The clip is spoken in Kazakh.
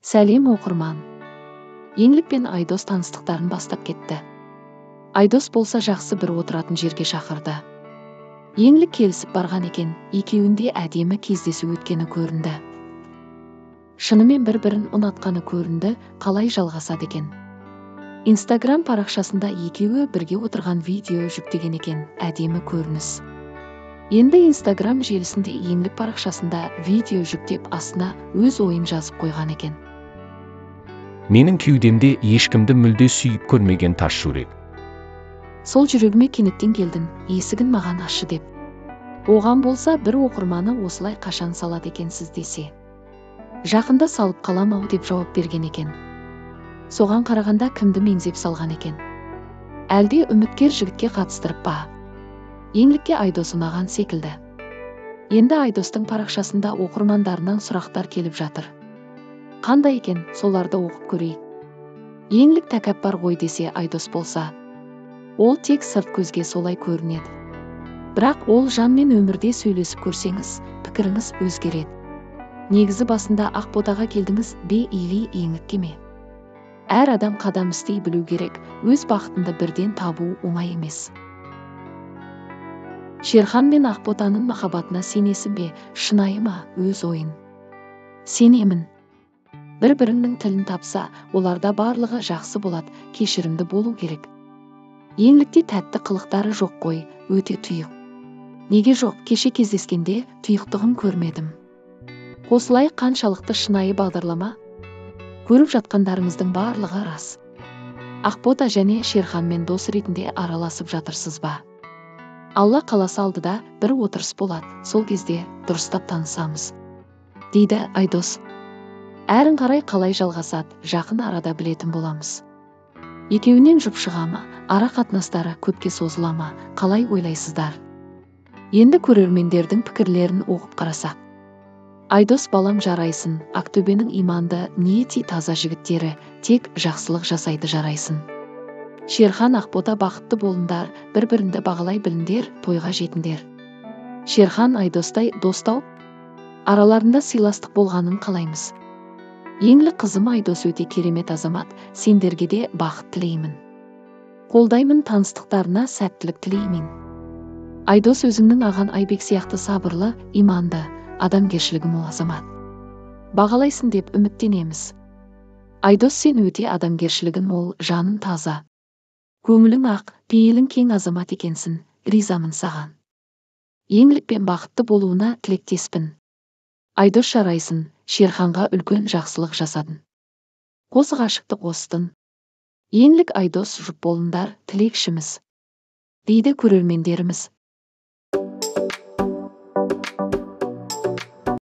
Сәлем оқырман. Еңлік пен Айдос таныстықтарын бастап кетті. Айдос болса жақсы бір отыратын жерге шақырды. Еңлік келісіп барған екен, екеуінде әдемі кездесу өткені көрінді. Шынымен бір-бірін ұнатқаны көрінді, қалай жалғасады екен. Инстаграм парақшасында екеуі бірге отырған видео жүктеген екен, әдемі көрініс. Енді Инстаграм желісінде Еңлік парақшасында видео жүктеп астына өз ойын жазып қойған екен. Менің кеудемде ешкімді мүлде сүйіп көрмеген тас жүрек. Сол жүрегіме кенеттен келдің, есігін маған ашы деп. Оған болса бір оқырманы осылай қашан салады екенсіз десе. Жақында салып қалам-ау деп жауап берген екен. Соған қарағанда кімді меңзеп салған екен? Әлде үміткер жігітке қатыстырып па? Еңлікке Айдос ұнаған секілді. Енді Айдостың парақшасында оқырмандарынан сұрақтар келіп жатыр. Қандай екен, соларды оқып көрейік. Еңлік тәкаппар ғой десе Айдос болса. Ол тек сырт көзге солай көрінеді. Бірақ ол жанмен өмірде сөйлесіп көрсеңіз, пікіріңіз өзгереді. Негізі басында Ақботаға келдіңіз бе или Еңлікке ме? Әр адам қадам істей білу керек, өз бақытынды бірден табу оңай емес. Шерхан мен Ақботаның махаббатына сенесің бе, шынайы ма, өз ойын? Сенемін. Бір-бірінің тілін тапса, оларда барлығы жақсы болады, кешірімді болу керек. Еңлікте тәтті қылықтары жоқ қой, өте тұйық. Неге жоқ, кеше кездескенде тұйықтығын көрмедім. Осылай қаншалықты шынайы бағдарлама? Көріп жатқандарыңыздың барлығы рас. Ақбота және Шерханмен дос ретінде араласып жатырсыз ба? Алла қаласа алдыда бір отырыс болады, сол кезде дұрыстап танысамыз, дейді Айдос. Әрін қарай қалай жалғасады, жақын арада білетін боламыз. Екеуінен жұп шыға ма, ара қатынастары көпке созыла ма, қалай ойлайсыздар? Енді көрермендердің пікірлерін оқып қарасақ. Айдос балам жарайсын, Ақтөбенің иманды, ниети таза жігіттері, тек жақсылық жасайды жарайсын. Шерхан Ақбота бақытты болыңдар, бір-бірінді бағалай біліңдер, тойға жетіңдер. Шерхан Айдостай достау, араларында сыйластық болғанын қалаймыз. Еңлік қызым Айдос өте керемет азамат, сендерге де бақыт тілеймін. Қолдаймын, таныстықтарына сәттілік тілеймін. Айдос өзіңнің аған Айбек сияқты сабырлы, иманды, адамгершілігі мол азамат. Бағалайсың деп үміттенеміз. Айдос, сен өте адамгершілігін мол, жаның таза. Көңілің ақ, пейілің кең азамат екенсің, ризамын саған. Еңлікпен бақытты болуына тілектеспін. Айдос жарайсын, Шерханға үлкен жақсылық жасадың. Қос ғашықты қостың. Еңлік Айдос жұп болыңдар, тілекшіміз, дейді көрермендеріміз.